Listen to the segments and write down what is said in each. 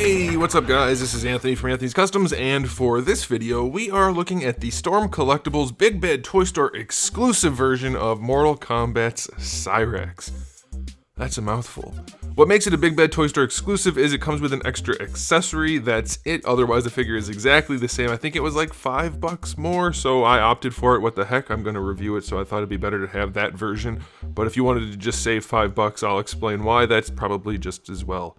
Hey, what's up guys? This is Anthony from Anthony's Customs, and for this video, we are looking at the Storm Collectibles Big Bad Toy Store exclusive version of Mortal Kombat's CYRAX. That's a mouthful. What makes it a Big Bad Toy Store exclusive is it comes with an extra accessory, that's it. Otherwise the figure is exactly the same. I think it was like $5 more, so I opted for it. What the heck, I'm going to review it, so I thought it'd be better to have that version. But if you wanted to just save $5, I'll explain why. That's probably just as well.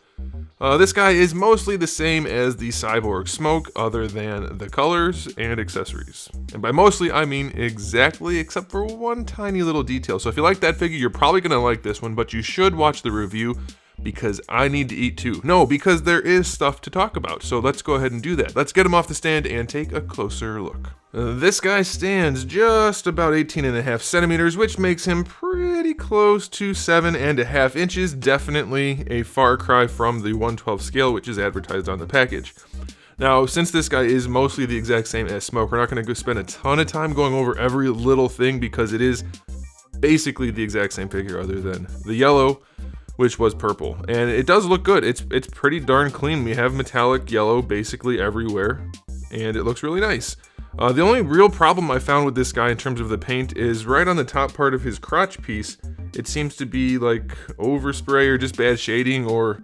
This guy is mostly the same as the Cyborg Smoke, other than the colors and accessories. And by mostly, I mean exactly, except for one tiny little detail. So if you like that figure, you're probably going to like this one, but you should watch the review because I need to eat too. No, because there is stuff to talk about. So let's go ahead and do that. Let's get him off the stand and take a closer look. This guy stands just about 18.5 centimeters, which makes him pretty close to 7.5 inches. Definitely a far cry from the 1/12 scale, which is advertised on the package. Now, since this guy is mostly the exact same as Smoke, we're not going to go spend a ton of time going over every little thing because it is basically the exact same figure other than the yellow, which was purple. And it does look good. It's pretty darn clean. We have metallic yellow basically everywhere, and it looks really nice. The only real problem I found with this guy in terms of the paint is right on the top part of his crotch piece. It seems to be like overspray or just bad shading or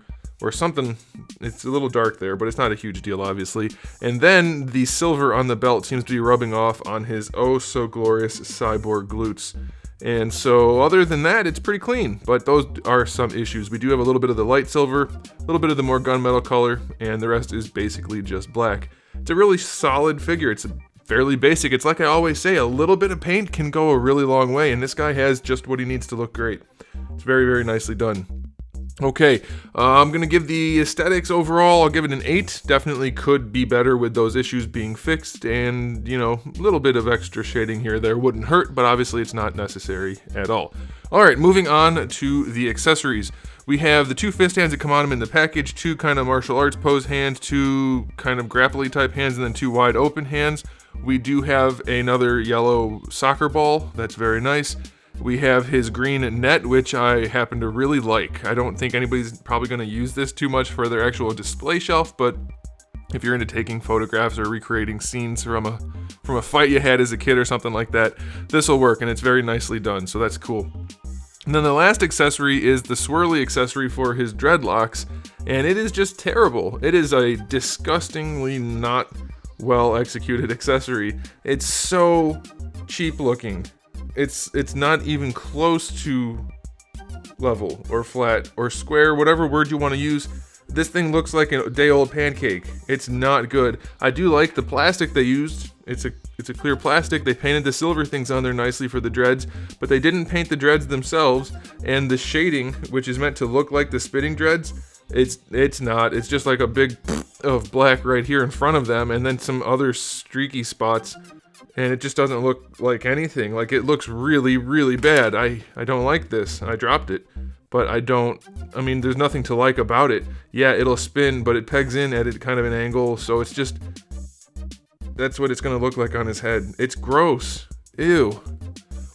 something. It's a little dark there, but it's not a huge deal, obviously. And then the silver on the belt seems to be rubbing off on his oh so glorious cyborg glutes. And so other than that, it's pretty clean, but those are some issues. We do have a little bit of the light silver, a little bit of the more gunmetal color, and the rest is basically just black. It's a really solid figure. It's fairly basic. It's like I always say, a little bit of paint can go a really long way, and this guy has just what he needs to look great. It's very, very nicely done. Okay, I'm going to give the aesthetics overall, I'll give it an 8. Definitely could be better with those issues being fixed, and, you know, a little bit of extra shading here or there wouldn't hurt, but obviously it's not necessary at all. Alright, moving on to the accessories. We have the 2 fist hands that come on him in the package, 2 kind of martial arts pose hands, 2 kind of grapply type hands, and then 2 wide open hands. We do have another yellow soccer ball, that's very nice. We have his green net, which I happen to really like. I don't think anybody's probably going to use this too much for their actual display shelf, but if you're into taking photographs or recreating scenes from a fight you had as a kid or something like that, this will work, and it's very nicely done, so that's cool. And then the last accessory is the swirly accessory for his dreadlocks, and it is just terrible. It is a disgustingly not well executed accessory. It's so cheap looking. It's not even close to level or flat or square, whatever word you want to use. This thing looks like a day-old pancake. It's not good. I do like the plastic they used. It's a clear plastic. They painted the silver things on there nicely for the dreads, but they didn't paint the dreads themselves. And the shading, which is meant to look like the spitting dreads, it's not. It's just like a big of black right here in front of them, and then some other streaky spots. And it just doesn't look like anything. Like, it looks really, really bad. I don't like this. I dropped it. But I mean, there's nothing to like about it. Yeah, it'll spin, but it pegs in at kind of an angle, so it's just, that's what it's gonna look like on his head. It's gross. Ew.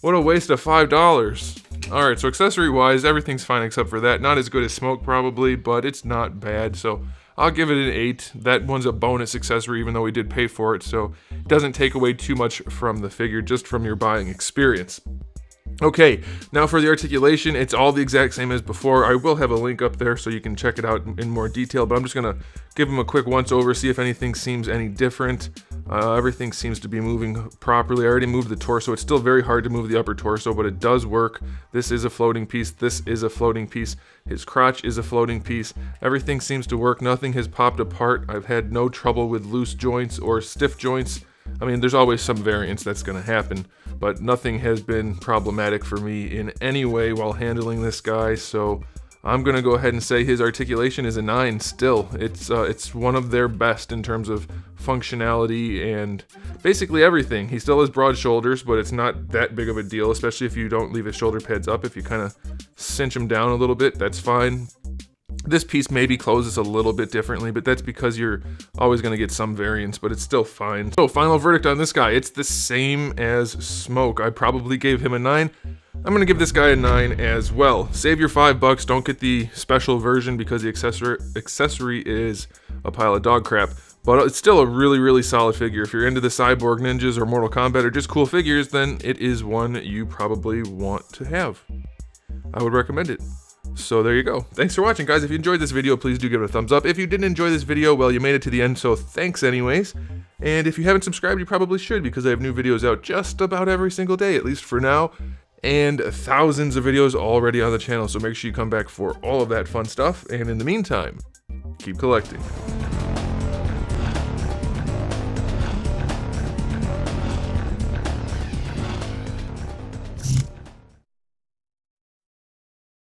What a waste of $5. Alright, so accessory-wise, everything's fine except for that. Not as good as Smoke, probably, but it's not bad, so I'll give it an 8. That one's a bonus accessory, even though we did pay for it, so it doesn't take away too much from the figure, just from your buying experience. Okay, now for the articulation, it's all the exact same as before. I will have a link up there so you can check it out in more detail, but I'm just going to give them a quick once over, see if anything seems any different. Everything seems to be moving properly. I already moved the torso. It's still very hard to move the upper torso, but it does work. This is a floating piece. This is a floating piece. His crotch is a floating piece. Everything seems to work. Nothing has popped apart. I've had no trouble with loose joints or stiff joints. I mean, there's always some variance that's going to happen, but nothing has been problematic for me in any way while handling this guy, so I'm going to go ahead and say his articulation is a 9 still. It's one of their best in terms of functionality and basically everything. He still has broad shoulders, but it's not that big of a deal, especially if you don't leave his shoulder pads up. If you kind of cinch him down a little bit, that's fine. This piece maybe closes a little bit differently, but that's because you're always going to get some variance, but it's still fine. So, final verdict on this guy. It's the same as Smoke. I probably gave him a 9. I'm going to give this guy a 9 as well. Save your $5. Don't get the special version because the accessory is a pile of dog crap. But it's still a really, really solid figure. If you're into the Cyborg Ninjas or Mortal Kombat or just cool figures, then it is one you probably want to have. I would recommend it. So there you go. Thanks for watching, guys. If you enjoyed this video, please do give it a thumbs up. If you didn't enjoy this video, well, you made it to the end, so thanks anyways. And if you haven't subscribed, you probably should, because I have new videos out just about every single day, at least for now. And thousands of videos already on the channel, so make sure you come back for all of that fun stuff. And in the meantime, keep collecting.